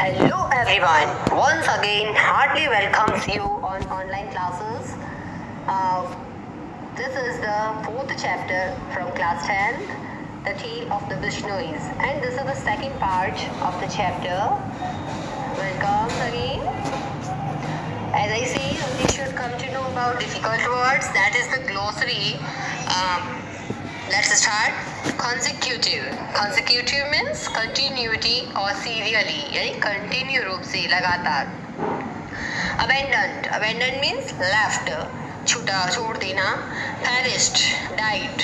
Hello everyone. Once again, heartily welcomes you on online classes. This is the fourth chapter from class 10, The Tale of the Bishnois. And this is the second part of the chapter. Welcome again. As I say, we should come to know about difficult words. That is the glossary. Let's start. Consecutive means continuity और serially यानी continue रूप से लगातार. Abandoned means left छोड़ देना. Perished, died.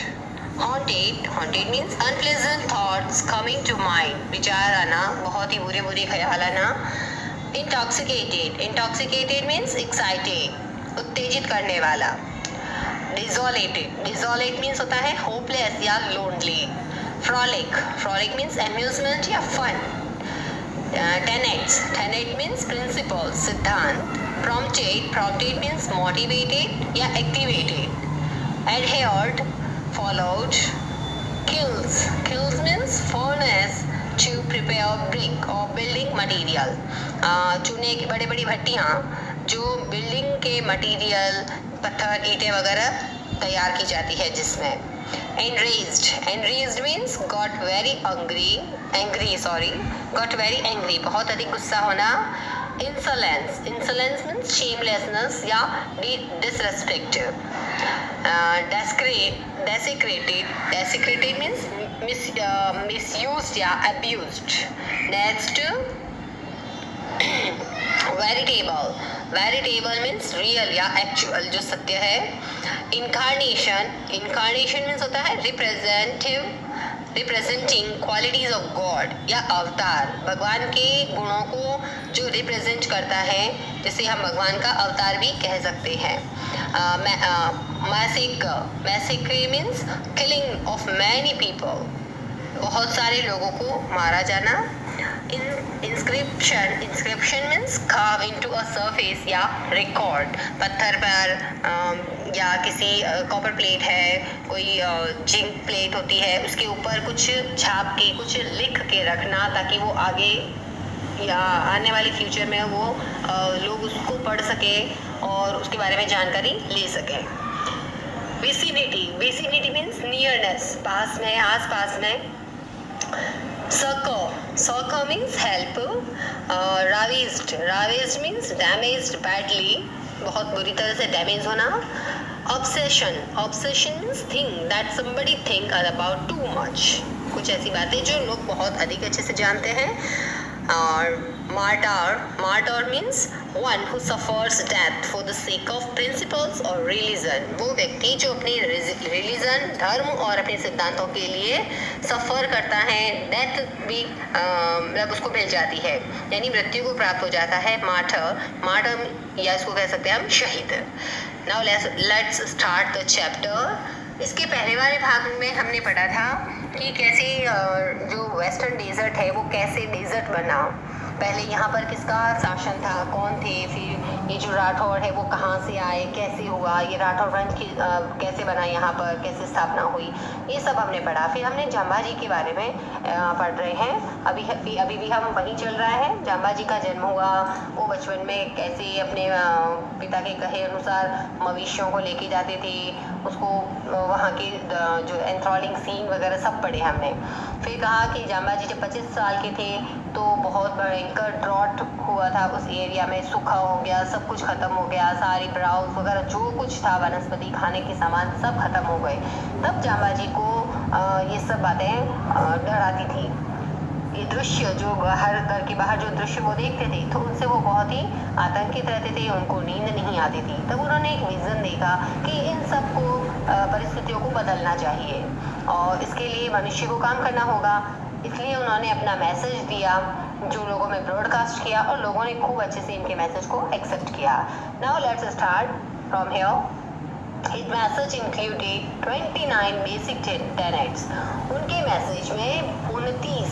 Haunted means unpleasant thoughts coming to mind, विचार आना, बहुत ही बुरे ख्याल आना. Intoxicated means excited, उत्तेजित करने वाला. Desolate means होता है hopeless या lonely. Frolic means amusement या fun. Tenet means principle, सिद्धांत. Prompted means motivated या activated. Adhered, followed. Kilns means furnace to prepare brick or building material. चूने की बड़ी भट्टियाँ जो बिल्डिंग के मटेरियल पत्थर ईंटें वगैरह तैयार की जाती है जिसमें. Enraged means got very angry, बहुत अधिक गुस्सा होना. Insolence means shamelessness या disrespect. Desecrated means misused या abused. Next, veritable means real या actual जो सत्य है. Incarnation means होता है representing qualities of God या अवतार, भगवान के गुणों को जो रिप्रेजेंट करता है, जिसे हम भगवान का अवतार भी कह सकते हैं. Massacre means killing of many people, बहुत सारे लोगों को मारा जाना. Inscription means carve into a surface या record, पत्थर पर या किसी कॉपर प्लेट है, कोई जिंक प्लेट होती है, उसके ऊपर कुछ छाप के कुछ लिख के रखना ताकि वो आगे या आने वाले फ्यूचर में वो लोग उसको पढ़ सके और उसके बारे में जानकारी ले सके. Vicinity means nearness, पास में, आस पास में. Succor means help. Ravaged means damaged badly, बहुत बुरी तरह से डैमेज होना. Obsession means thing that somebody think about too much, कुछ ऐसी बातें जो लोग बहुत अधिक अच्छे से जानते हैं. और martyr means one who suffers death for the sake of principles or religion, वो व्यक्ति जो अपने रिलीजन, धर्म और अपने सिद्धांतों के लिए सफ़र करता है, डेथ भी मतलब उसको मिल जाती है यानी मृत्यु को प्राप्त हो जाता है. मार्टर या इसको कह सकते हैं हम शहीद. Now let's start the chapter. इसके पहले वाले भाग में हमने पढ़ा था कि कैसे जो वेस्टर्न डेजर्ट है वो कैसे डेजर्ट बना. पहले यहाँ पर किसका शासन था, कौन थे, फिर ये जो राठौर है वो कहाँ से आए, कैसे हुआ, ये राठौर वंश की कैसे बना, यहाँ पर कैसे स्थापना हुई, ये सब हमने पढ़ा. फिर हमने जाम्बा जी के बारे में पढ़ रहे हैं. अभी भी हम वहीं चल रहा है. जाम्बा जी का जन्म हुआ, वो बचपन में कैसे अपने पिता के कहे अनुसार मवेशियों को लेके जाते थे, उसको वहाँ के जो एंथ्रॉलिंग सीन वगैरह सब पढ़े हमने. फिर कहा कि जाम्बा जी जब 25 साल के थे तो बहुत भयंकर ड्रॉट हुआ था उस एरिया में, सूखा हो गया, सब कुछ ख़त्म हो गया, सारी ब्राउज वगैरह जो कुछ था वनस्पति खाने के सामान सब खत्म हो गए. तब जाम्बा जी को ये सब बातें डराती थी. ये दृश्य जो घर के बाहर जो दृश्य वो देखते थे तो उनसे वो बहुत ही आतंकित रहते थे, उनको नींद नहीं आती थी. तब उन्होंने एक विज़न देखा कि इन सब को परिस्थितियों को बदलना चाहिए और इसके लिए मनुष्य को काम करना होगा. इसलिए उन्होंने अपना मैसेज दिया जो लोगों में ब्रॉडकास्ट किया और लोगों ने खूब अच्छे से इनके मैसेज को एक्सेप्ट किया. Now let's start from here. His message included 29 basic tenets. उनके मैसेज में 29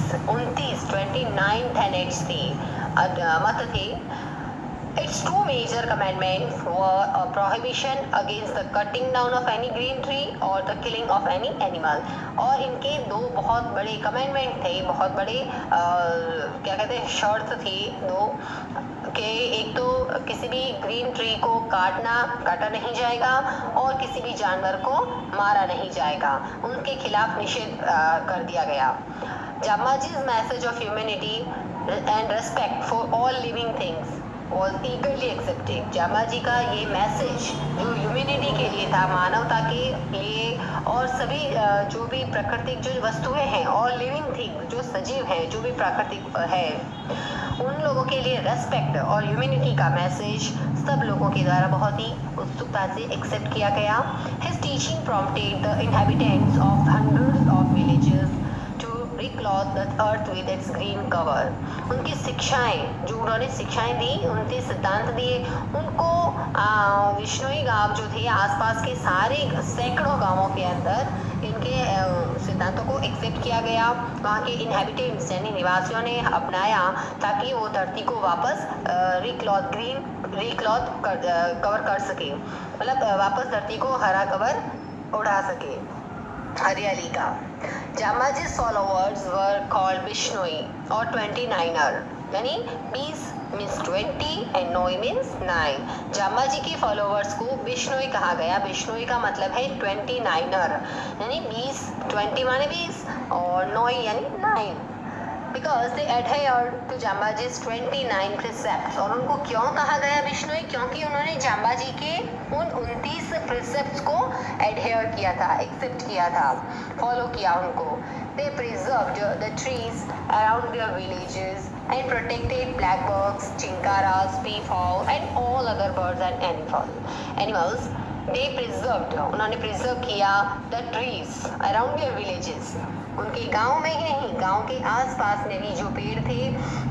tenets थे, मत थे. Its two major commandments were a prohibition against the cutting down of any green tree or the killing of any animal. और इनके दो बहुत बड़े कमेंडमेंट थे, बहुत बड़े क्या कहते हैं शर्त थी दो, कि एक तो किसी भी ग्रीन ट्री को काटा नहीं जाएगा और किसी भी जानवर को मारा नहीं जाएगा, उनके खिलाफ निषेध कर दिया गया. जामाजी's message of humanity and respect for all living things was eagerly accepted. जामाजी का ये मैसेज जो ह्यूमैनिटी के लिए था, मानवता के लिए, और सभी जो भी प्राकृतिक जो वस्तुएं हैं और लिविंग थिंग जो सजीव हैं, जो भी प्राकृतिक है, उन लोगों के लिए रेस्पेक्ट और ह्यूमैनिटी का मैसेज सब लोगों के द्वारा बहुत ही उत्सुकता से एक्सेप्ट किया गया. His teaching prompted the inhabitants of hundreds of villages recloth the earth with its green cover. उनकी शिक्षाएं, जो उन्होंने शिक्षाएं दी, उनके सिद्धांत दिए, उनको विष्णुई गांव जो थे आसपास के सारे सैकड़ों गांवों के अंदर इनके सिद्धांतों को एक्सेप्ट किया गया. वहाँ के इनहेबिटेंट्स यानी निवासियों ने अपनाया ताकि वो धरती को वापस रिक्लॉथ कवर कर सके, मतलब वापस धरती को हरा कवर उड़ा सके, हरियाली का. जामाजी's followers were called Bishnoi or 29er, यानी 20 means 20 and Noi means 9. जामाजी के फॉलोअर्स को बिश्नोई कहा गया. बिश्नोई का मतलब है 29er, यानी 20 माने 20 और नोई यानी 9, because they adhered to जामाजी's 29 precepts. और उनको क्यों कहा गया बिश्नोई? क्योंकि उन्होंने जामाजी के उन 29 precepts को adhere किया था, accept किया था, follow किया उनको. They preserved the trees around their villages and protected blackbirds, chinkaras, peafowl and all other birds and animals. They preserved, उन्होंने preserve किया the trees around their villages. उनके गांव में ही नहीं, गांव के आसपास में भी जो पेड़ थे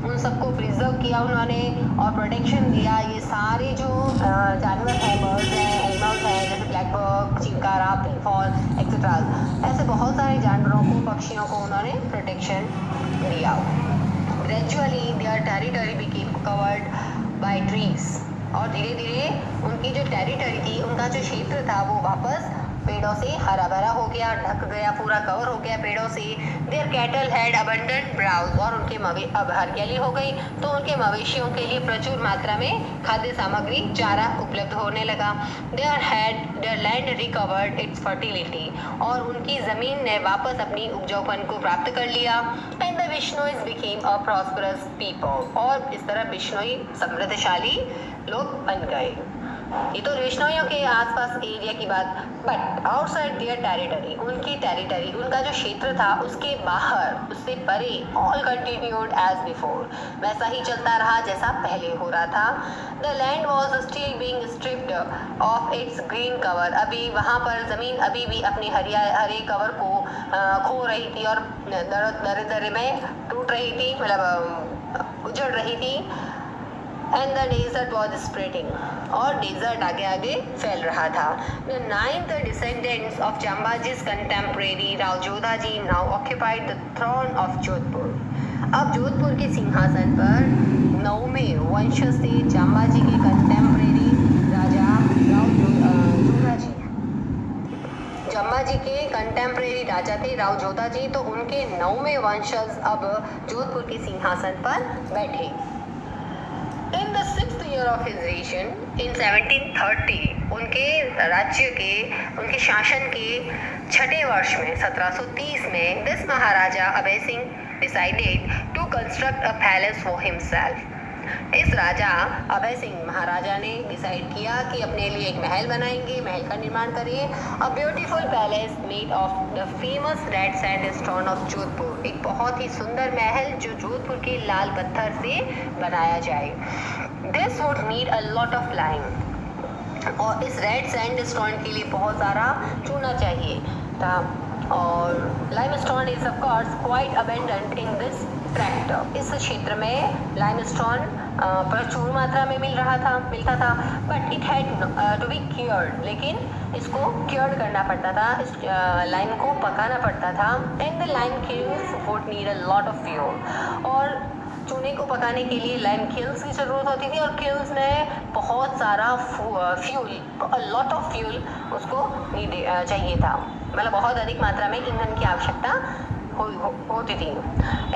उन सबको प्रिजर्व किया उन्होंने और प्रोटेक्शन दिया. ये सारे जो जानवर हैं, बर्ड्स हैं, एनिमल्स हैं, जैसे black bird, chinkara, peafowl etcetera, ऐसे बहुत सारे जानवरों को, पक्षियों को उन्होंने प्रोटेक्शन दिया. Gradually their territory became covered by trees. और धीरे धीरे उनकी जो टेरिटरी थी, उनका जो क्षेत्र था, वो वापस पेड़ों से हरा भरा हो गया, ढक गया, पूरा कवर हो गया पेड़ों से. There cattle had abundant browse. और उनके अब हरियाली हो गई तो उनके मवेशियों के लिए प्रचुर मात्रा में खाद्य सामग्री, चारा उपलब्ध होने लगा. There land recovered it's fertility. और उनकी ज़मीन ने वापस अपनी उपजाऊपन को प्राप्त कर लिया. And the Bishnois became a prosperous people. और इस तरह बिश्नोई समृद्धशाली लोग बन गए. ये तो विष्णुइयों के आसपास एरिया की बात. बट आउटसाइड देयर टेरिटरी, उनकी टेरिटरी, उनका जो क्षेत्र था उसके बाहर, उससे परे, ऑल कंटिन्यूड एज बिफोर, वैसा ही चलता रहा जैसा पहले हो रहा था. The land was still being stripped of its green cover. अभी वहाँ पर ज़मीन अभी भी अपने हरे कवर को खो रही थी और दरे दरे में टूट रही थी, मतलब उजड़ रही थी. And the desert was spreading. और डेजर्ट आगे आगे फैल रहा था. द 9th descendants of Jambaji's contemporary Rao Jodha ji now occupied the throne of Jodhpur. अब जोधपुर के सिंहासन पर 9वें वंशज थे जाम्बाजी के कंटेम्परेरी राजा रावजोधा जी. जाम्बाजी के कंटेम्परेरी राजा थे रावजोधा जी, तो उनके 9वें वंशज अब जोधपुर के सिंहासन पर बैठे. In the 6th year of his reign, in 1730, उनके राज्य के, उनके शासन के 6ठे वर्ष में 1730 में, this Maharaja Abhay Singh decided to construct a palace for himself. इस राजा अभय सिंह महाराजा ने डिसाइड किया कि अपने लिए एक महल बनाएंगे, महल का निर्माण करेंगे. A beautiful palace made of the famous red sandstone of Jodhpur. एक बहुत ही सुंदर महल जो जोधपुर के लाल पत्थर से बनाया जाए. This would need a lot of lime. और इस रेड सैंडस्टोन के लिए बहुत सारा चूना चाहिए था. और limestone is of course quite abundant in this tract. इस क्षेत्र में लाइमस्टोन प्रचुर मात्रा में मिलता था. But it had to be cured. लेकिन इसको क्योर्ड करना पड़ता था, इस लाइम को पकाना पड़ता था. And the lime kills would need a lot of fuel. और चूने को पकाने के लिए लाइम किल्स की ज़रूरत होती थी और किल्स में बहुत सारा फ्यूल, लॉट ऑफ फ्यूल उसको चाहिए था, मतलब बहुत अधिक मात्रा में ईंधन की आवश्यकता होती थी।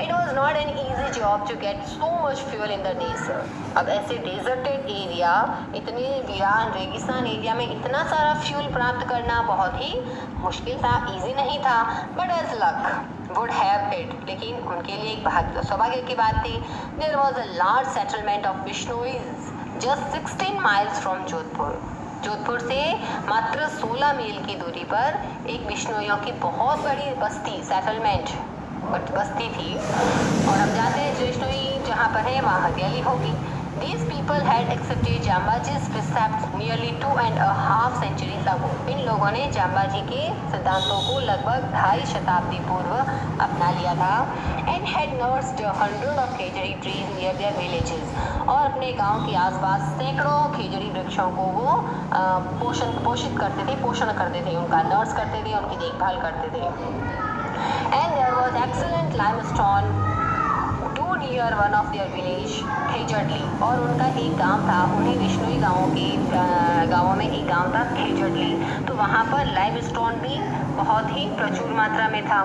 It was not an easy job to get so much fuel in the desert. अब ऐसे डेजर्टेड एरिया, इतने वीरान रेगिस्तान एरिया में इतना सारा फ्यूल प्राप्त करना बहुत ही मुश्किल था, ईजी नहीं था। But as luck would have it, लेकिन उनके लिए एक सौभाग्य की बात थी। There was a large settlement of Bishnois just 16 miles from Jodhpur. Jodhpur से मात्र 16 मील की दूरी पर एक बिश्नोइयों की बहुत बड़ी बस्ती, सेटलमेंट बस्ती थी। और हम जानते हैं बिश्नोई जहाँ पर है वहाँ हरियाली होगी। These people had accepted जाम्बाजी's precepts nearly 2.5 centuries ago. इन लोगों ने जाम्बाजी के सिद्धांतों को लगभग 2.5 शताब्दी पूर्व अपना लिया था। And had nursed hundreds of Khejri trees near their villages. और अपने गांव के आसपास सैकड़ों खेजड़ी वृक्षों को वो पोषण करते थे, उनका नर्स करते थे, उनकी देखभाल करते थे। And there was excellent limestone near one of their village Khejarli, और उनका एक गांव था, उन्हीं बिश्नोई गांवों में एक गांव था खेजड़ली, तो वहाँ पर लाइमस्टोन भी बहुत ही प्रचुर मात्रा में था।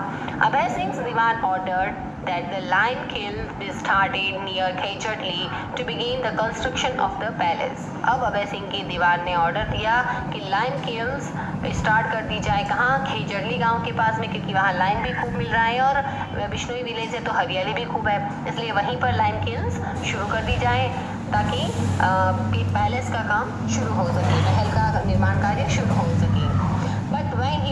Abhay Singh Diwan ordered that the lime kilns be started near Khejarli to begin the construction of the palace. अब अभय सिंह की दीवान ने ऑर्डर दिया कि लाइम किल्स स्टार्ट कर दी जाए, कहाँ? खेजड़ली गांव के पास में, क्योंकि वहाँ लाइम भी खूब मिल रहा है और बिश्नोई विलेज है तो हरियाली भी खूब है, इसलिए वहीं पर लाइम किल्स शुरू कर दी जाए ताकि पैलेस का काम शुरू हो सके, महल का निर्माण कार्य शुरू हो सके। But when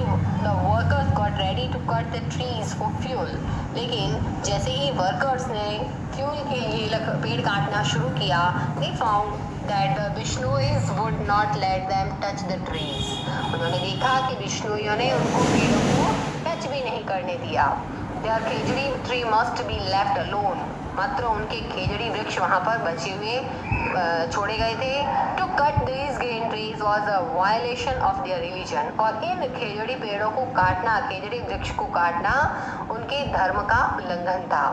the workers got ready to cut the trees for fuel, लेकिन जैसे ही वर्कर्स ने फ्यूल के लिए पेड़ काटना शुरू किया, they found that the Bishnoi would not let them touch the trees. उन्होंने देखा कि बिश्नोइयों ने उनको पेड़ों को टच भी नहीं करने दिया। Their Khejri tree must be left alone. मात्र उनके खेजड़ी वृक्ष वहाँ पर बचे हुए छोड़े गए थे। To cut these green trees was a violation of their religion. और इन खेजड़ी पेड़ों को काटना, खेजड़ी वृक्ष को काटना उनके धर्म का उल्लंघन था।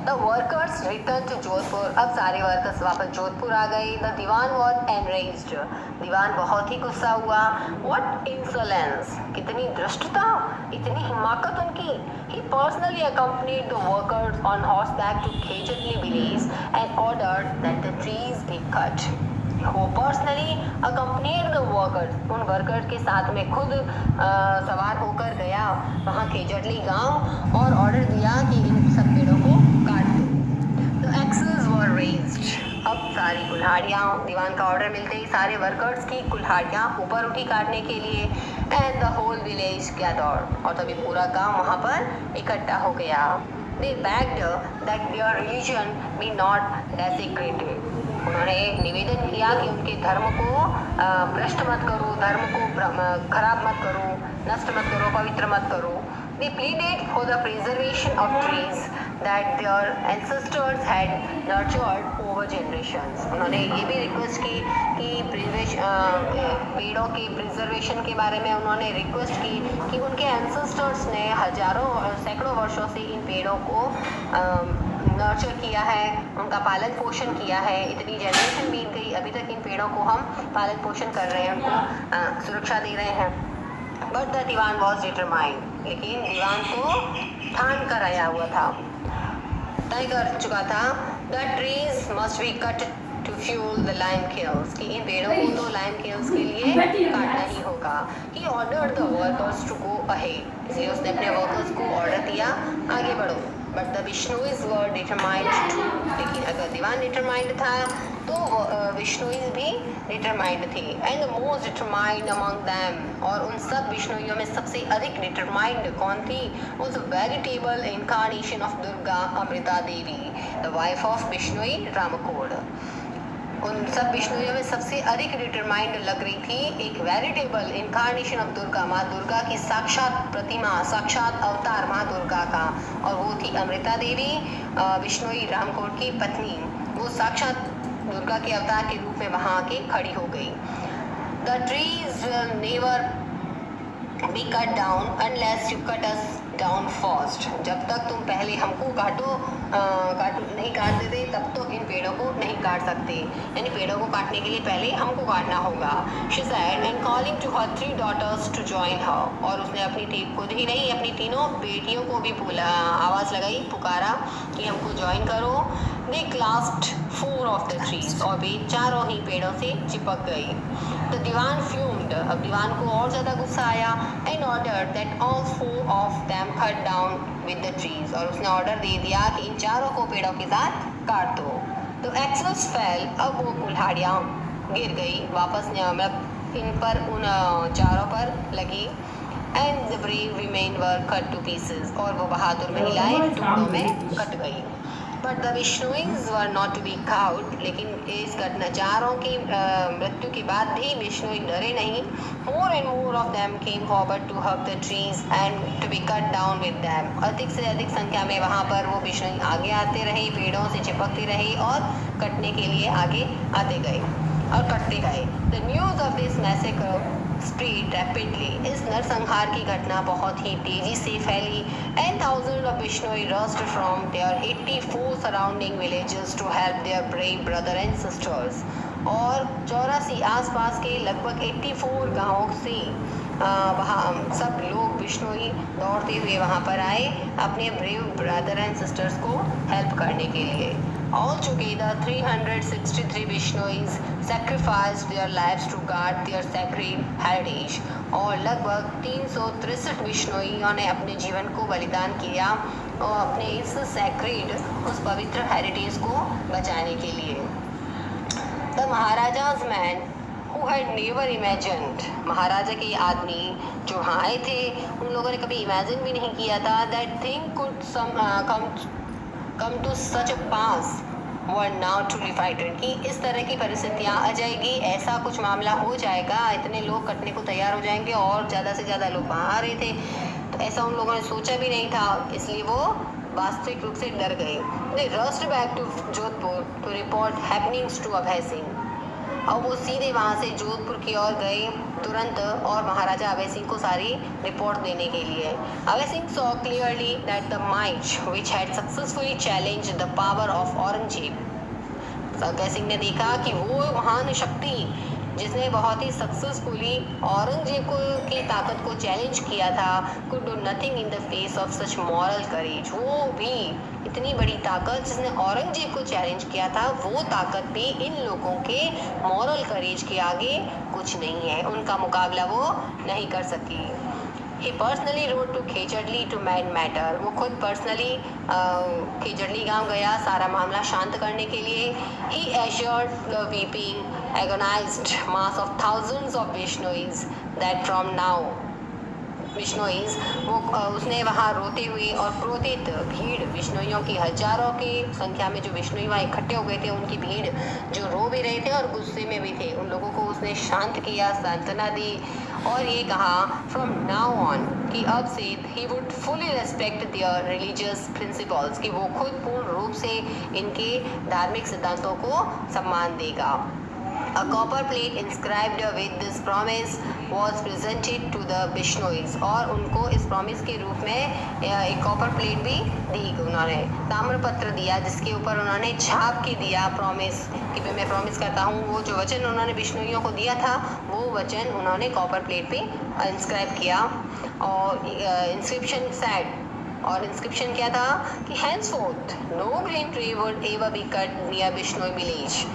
The workers returned to Jodhpur. अब सारे वर्कर्स वापस जोधपुर आ गए। The Diwan was enraged। दीवान बहुत ही गुस्सा हुआ। What insolence! कितनी धृष्टता, इतनी हिमाकत उनकी। He personally accompanied the workers on horseback to Khejarli village and ordered that the trees be cut. वो पर्सनली accompanied the workers, उन वर्कर्स के साथ में खुद सवार होकर गया वहाँ खेजड़ली गांव और ऑर्डर दिया कि इन सब पेड़ों को काट दो। तो axes were raised। अब सारी कुल्हाड़ियाँ, दीवान का ऑर्डर मिलते ही सारे वर्कर्स की कुल्हाड़ियाँ ऊपर उठी काटने के लिए। And the whole village gathered, और तभी पूरा गांव वहाँ पर इकट्ठा हो गया। They begged that their religion be not desecrated। उन्होंने निवेदन किया कि उनके धर्म को भ्रष्ट मत करो, धर्म को खराब मत करो, नष्ट मत करो, पवित्र मत करो। They pleaded for the preservation of trees that their ancestors had nurtured over generations। उन्होंने ये भी रिक्वेस्ट की कि पेड़ों के प्रिजर्वेशन के बारे में उन्होंने रिक्वेस्ट की कि उनके एंसेस्टर्स ने सैकड़ों वर्षों से इन पेड़ों को नर्चर किया है, उनका पालन पोषण किया है, इतनी जनरेशन बीत गई, अभी तक इन पेड़ों को हम पालन पोषण कर रहे हैं, उनको सुरक्षा दे रहे हैं। But the Dewan was determined, लेकिन दीवान को ठान कर आया हुआ था, तय कर चुका था। The trees must be cut to fuel the lime kilns, कि इन पेड़ों को तो लाइम किल्स के लिए काटना ही होगा। He ordered the workers to go ahead, इसलिए उसने अपने वर्कर्स को ऑर्डर दिया आगे बढ़ो। But the Bishnois were determined to, लेकिन अगर दीवान डिटरमाइंड था तो बिश्नोईज भी डिटरमाइंड थे। And the most determined among them, और उन सब बिश्नोइयों में सबसे अधिक डिटरमाइंड कौन थी? Was a veritable incarnation of Durga Amrita Devi, the wife of Bishnoi Ramkod. उन सब बिश्नोइयों में सबसे अधिक डिटरमाइंड लग रही थी एक वेरिटेबल इनकारनेशन ऑफ दुर्गा, माँ दुर्गा की साक्षात प्रतिमा, साक्षात अवतार माँ दुर्गा का, और वो थी अमृता देवी, बिश्नोई रामकोट की पत्नी। वो साक्षात दुर्गा के अवतार के रूप में वहाँ आके खड़ी हो गई। The trees will never be cut down unless you cut us down first. जब तक तुम पहले हमको नहीं काट देते तब तो इन पेड़ों को नहीं काट सकते, यानी पेड़ों को काटने के लिए पहले हमको काटना होगा. She said and calling to her 3 daughters to join her. और उसने अपनी खुद ही नहीं अपनी तीनों बेटियों को भी आवाज़ लगाई, पुकारा कि हमको ज्वाइन करो. They clasped 4 of the trees. और वे चारों ही पेड़ों से चिपक गई. The Diwan fumed. अब दीवान को और ज़्यादा गुस्सा आया and ordered that all 4 of them cut down with the trees. और उसने ऑर्डर दे दिया कि इन चारों को पेड़ों के साथ काट दो. तो axes fell. अब वो कुल्हाड़ियाँ गिर गई वापस, मतलब इन पर उन चारों पर लगी. And the brave remain were cut to pieces. और वो बहादुर महिलाएं टुकड़ों में कट गई. But the Vishnuyas were not to be cowed. लेकिन इस घटना चारों की मृत्यु के बाद भी विष्णुई डरे नहीं. More and more of them came forward to hug the trees and to be cut down with them. अधिक से अधिक संख्या में वहाँ पर वो विष्णुई आगे आते रहे, पेड़ों से चिपकते रहे और कटने के लिए आगे आते गए और कटते गए. The news of this massacre spread rapidly. इस नरसंहार की घटना बहुत ही तेजी से फैली. And thousands of Vishnoi rushed from their 84 surrounding villages to help their brave brother and sisters. और 84 आसपास के लगभग 84 गांवों से वहाँ सब लोग विष्णुई दौड़ते हुए वहाँ पर आए अपने ब्रेव ब्रदर एंड सिस्टर्स को हेल्प करने के लिए. Altogether, 363 Vishnois sacrificed their lives to guard their sacred heritage. और लगभग 363 विष्णुइयों ने अपने जीवन को बलिदान किया और अपने इस सैक्रेड, उस पवित्र हेरिटेज को बचाने के लिए. The Maharaja's man who had never imagined, महाराजा के आदमी जो वहाँ आए थे उन लोगों ने कभी इमेजिन भी नहीं किया था that thing could come to such a pass were now truly frightened. कि इस तरह की परिस्थितियाँ आ जाएगी, ऐसा कुछ मामला हो जाएगा, इतने लोग कटने को तैयार हो जाएंगे और ज़्यादा से ज़्यादा लोग वहाँ आ रहे थे, तो ऐसा उन लोगों ने सोचा भी नहीं था, इसलिए वो वास्तविक रूप से डर गए. They rushed back to Jodhpur to report happenings to Abhay Singh. और वो सीधे वहाँ से जोधपुर की ओर गए तुरंत और महाराजा अभय सिंह को सारी रिपोर्ट देने के लिए. Abhay Singh saw clearly that the might which had successfully challenged the power of Aurangzeb. Abhay Singh ने देखा कि वो महान शक्ति जिसने बहुत ही सक्सेसफुली औरंगजेब की ताकत को चैलेंज किया था, could do nothing in the face of such moral courage. वो भी इतनी बड़ी ताकत जिसने औरंगजेब को चैलेंज किया था, वो ताकत भी इन लोगों के मॉरल करेज के आगे कुछ नहीं है, उनका मुकाबला वो नहीं कर सकी. He personally wrote to Khejarli to mend matter. वो खुद पर्सनली खेजड़ली गांव गया सारा मामला शांत करने के लिए. He assured the weeping, agonized mass of thousands of Vishnois that from now विष्णुइस वो उसने वहाँ रोते हुए और क्रोधित भीड़ विष्णुइयों की हजारों की संख्या में जो विष्णुई वहाँ इकट्ठे हो गए थे, उनकी भीड़ जो रो भी रहे थे और गुस्से में भी थे, उन लोगों को उसने शांत किया, सांत्वना दी और ये कहा फ्रॉम नाउ ऑन कि अब से he would fully respect there religious principles, कि वो खुद पूर्ण रूप से इनके धार्मिक सिद्धांतों को सम्मान देगा. A copper plate inscribed with this promise was presented to the Vishnois. और उनको इस प्रॉमिस के रूप में एक कॉपर प्लेट भी दी, उन्होंने ताम्रपत्र दिया जिसके ऊपर उन्होंने छाप के दिया प्रॉमिस कि मैं प्रॉमिस करता हूँ. वो जो वचन उन्होंने विष्णुइयों को दिया था वो वचन उन्होंने कॉपर प्लेट पे इंस्क्राइब किया. और इंस्क्रिप्शन सेड, और इंस्क्रिप्शन क्या था कि henceforth no green tree would ever be cut near Vishnoi village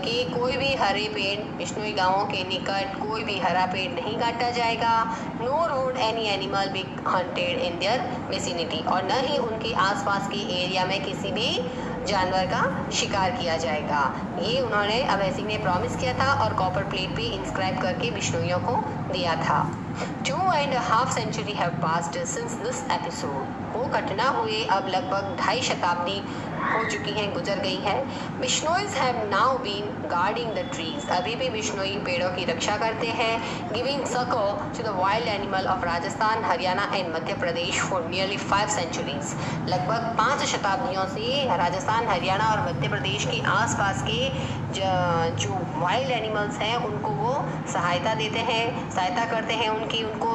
कि कोई भी हरे पेड़ विष्णुई गांवों के निकट कोई भी हरा पेड़ नहीं काटा जाएगा. nor would any animal be hunted in their vicinity, और न ही उनके आसपास के एरिया में किसी भी जानवर का शिकार किया जाएगा. ये उन्होंने अभय सिंह ने प्रॉमिस किया था और कॉपर प्लेट पे इंस्क्राइब करके विष्णुइयों को दिया था. 2.5 centuries have passed since this episode. वो घटना हुए अब लगभग 2.5 शताब्दी हो चुकी हैं, गुजर गई हैं। Bishnois have now been guarding the trees, अभी भी बिश्नोई पेड़ों की रक्षा करते हैं। Giving succour to the wild animal of Rajasthan, Haryana and Madhya Pradesh for nearly 5 centuries, लगभग 5 शताब्दियों से राजस्थान, हरियाणा और मध्य प्रदेश के आसपास के जो वाइल्ड एनिमल्स हैं उनको वो सहायता करते हैं, उनको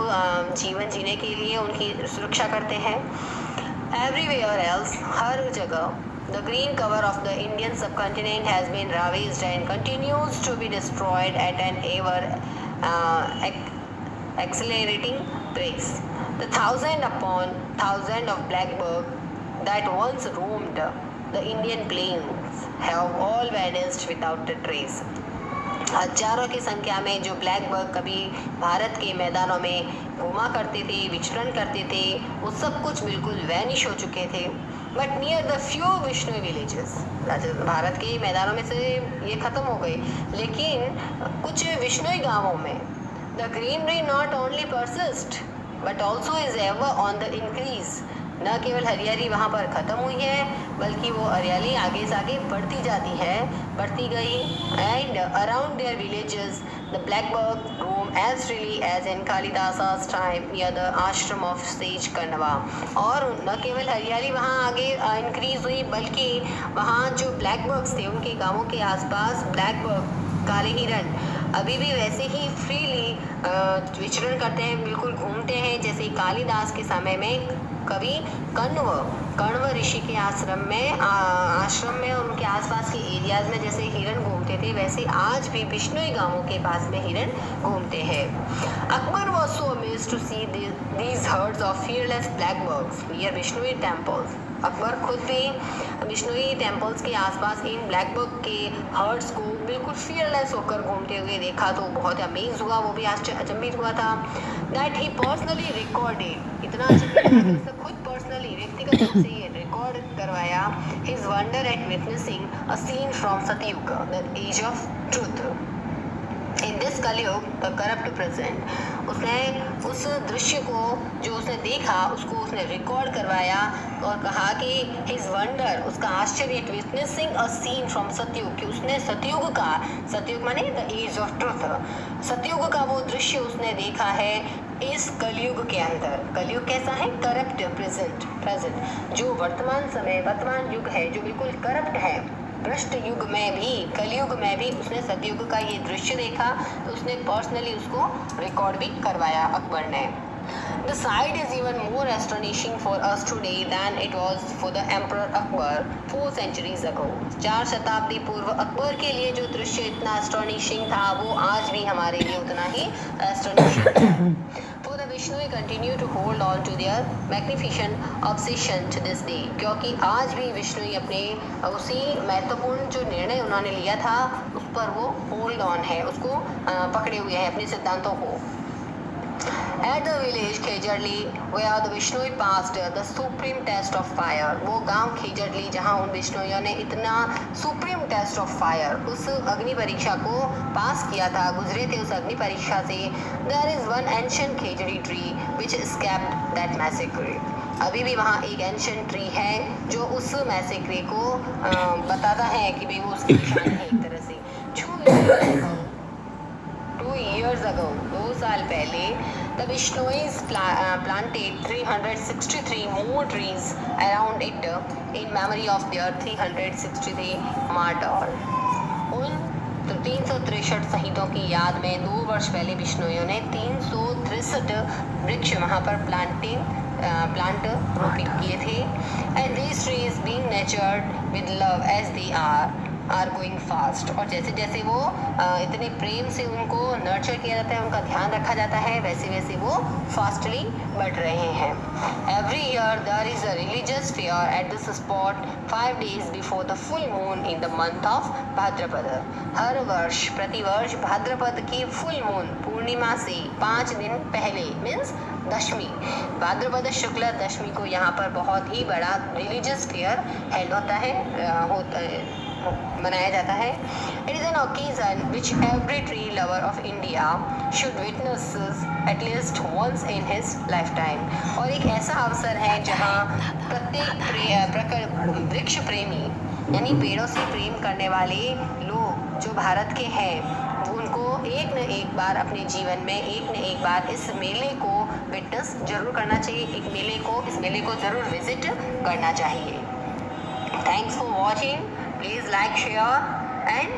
जीवन जीने के लिए उनकी सुरक्षा करते हैं। Everywhere else, हर जगह, the green cover of the Indian subcontinent has been ravaged and continues to be destroyed at an ever accelerating pace. The thousand upon thousand of blackbird that once roamed the Indian plains have all vanished without a trace. हजारों की संख्या में जो black bug कभी भारत के मैदानों में घूमा करते थे, विचरण करते थे, वो सब कुछ बिल्कुल वैनिश हो चुके थे। But near the few Vishnu villages, Bharat के मैदानों में से ये खत्म हो गए, लेकिन कुछ विष्णुई गांवों में the greenery not only persist but also is ever on the increase, न केवल हरियाली वहाँ पर ख़त्म हुई है बल्कि वो हरियाली आगे से आगे बढ़ती गई। And around their villages the blackbuck roam as freely as in Kalidasa's time near the ashram of sage Kanva. और न केवल हरियाली वहाँ आगे इंक्रीज हुई बल्कि वहाँ जो ब्लैकबर्ड्स थे उनके गाँवों के आसपास ब्लैकबर्ड, काले हिरण अभी भी वैसे ही फ्रीली विचरण करते हैं, बिल्कुल घूमते हैं, जैसे कालिदास के समय में कवि कण्व ऋषि के आश्रम में और उनके आसपास के एरियाज में जैसे हिरण घूमते थे, वैसे आज भी बिश्नोई गांवों के पास में हिरण घूमते हैं। Akbar was so amazed to see these herds of fearless blackbirds near Bishnoi temples। Akbar खुद भी बिश्नोई टेम्पल्स के आसपास इन ब्लैकबर्ड के हर्ड्स को बिल्कुल फियरलेस होकर घूमते हुए देखा तो बहुत अमेज हुआ, वो भी अचंभित हुआ था। दैट ही पर्सनली रिकॉर्डेड, इतना अचंभित खुद पर्सनली व्यक्तिगत रूप से ये रिकॉर्ड करवाया his wonder at witnessing a scene from Satyug the age of truth in this Kalyug the corrupt present. उसने उस दृश्य को जो उसने देखा उसको उसने रिकॉर्ड करवाया और कहा कि हिज वंडर, उसका आश्चर्य, विटनेसिंग अ सीन फ्रॉम सतयुग, कि उसने सतयुग माने द एज ऑफ ट्रूथ, सतयुग का वो दृश्य उसने देखा है इस कलयुग के अंदर। कलयुग कैसा है? करप्ट प्रेजेंट, जो वर्तमान युग है जो बिल्कुल करप्ट है, भ्रष्ट युग में भी, कलयुग में भी उसने सतयुग का ये दृश्य देखा तो उसने पर्सनली उसको रिकॉर्ड भी करवाया अकबर ने। The sight is even more astonishing for us today than it was for the Emperor Akbar 4 centuries ago। 4 शताब्दी पूर्व अकबर के लिए जो दृश्य इतना astonishing था वो आज भी हमारे लिए उतना ही astonishing है। For the Vishnoi continue to hold on to their magnificent obsession to this day, क्योंकि आज भी विष्णुई अपने उसी महत्वपूर्ण जो निर्णय उन्होंने लिया था उस पर वो होल्ड ऑन है, उसको पकड़े हुए हैं अपने सिद्धांतों को। At the village Khejarli where the Vishnoi passed the supreme test of fire, वो गांव खेजड़ली जहां उन विष्णुइयों ने इतना supreme test of fire, उस अग्नि परीक्षा को पास किया था, गुजरे थे उस अग्नि परीक्षा से। There is one ancient Khejri tree which escaped that massacre। अभी भी वहाँ एक एंशिएंट ट्री है जो उस मैसेक्रे को बताता है कि भाई वो उसकी निशानी है एक तरह से। 2 years ago, 2 साल पहले, the Vishnouis planted 363 more trees around it in memory of their 363 martyrs। उन 363 शहीदों की याद में 2 वर्ष पहले बिश्नोइयों ने 363 वृक्ष वहाँ पर प्लांट रोपित किए थे। And these trees being nurtured with love as they are going fast, और जैसे जैसे वो इतने प्रेम से उनको नर्चर किया जाता है, उनका ध्यान रखा जाता है, वैसे वैसे वो फास्टली बढ़ रहे हैं। Every year there is a religious fair at this spot 5 days before the full moon in the month of Bhadrapad. हर प्रतिवर्ष भाद्रपद की फुल मून पूर्णिमा से 5 दिन पहले मीन्स दशमी, भाद्रपद शुक्ल दशमी को यहाँ पर बहुत ही बड़ा रिलीजियस फेयर हेल्ड होता है, मनाया जाता है. It is an occasion which every tree lover of India should witness at least once in his lifetime. और एक ऐसा अवसर है जहाँ प्रत्येक वृक्ष प्रेमी यानी पेड़ों से प्रेम करने वाले लोग जो भारत के हैं उनको एक न एक बार अपने जीवन में एक न एक बार इस मेले को विटनेस जरूर करना चाहिए. इस मेले को जरूर विजिट करना चाहिए. Thanks for watching. Please like, share and